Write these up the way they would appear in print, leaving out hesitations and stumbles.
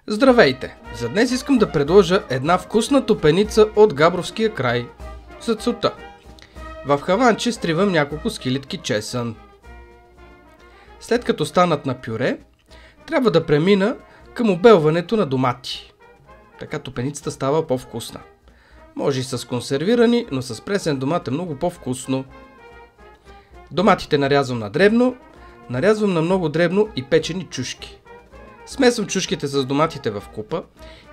Здравейте! За днес искам да предложа една вкусна топеница от Габровския край. За целта в хаванче стривам няколко скилитки чесън. След като станат на пюре, трябва да премина към обелването на домати. Така топеницата става по-вкусна. Може и с консервирани, но с пресен домат е много по-вкусно. Доматите нарязвам на дребно, нарязвам на много дребно и печени чушки. Смесвам чушките с доматите в купа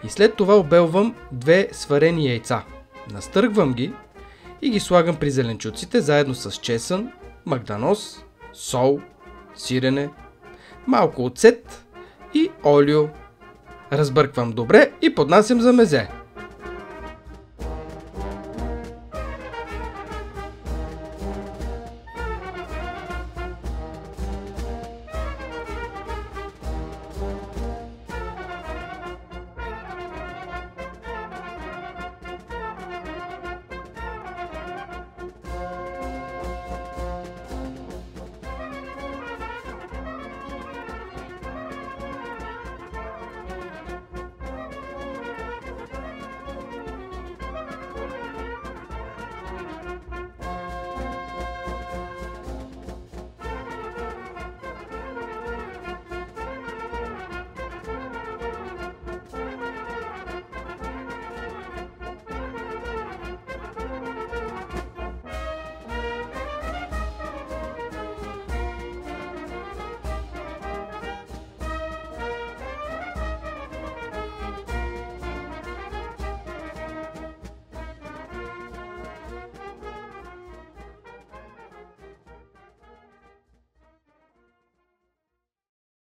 и след това обелвам 2 сварени яйца. Настъргвам ги и ги слагам при зеленчуците заедно с чесън, магданоз, сол, сирене, малко оцет и олио. Разбърквам добре и поднасям за мезе.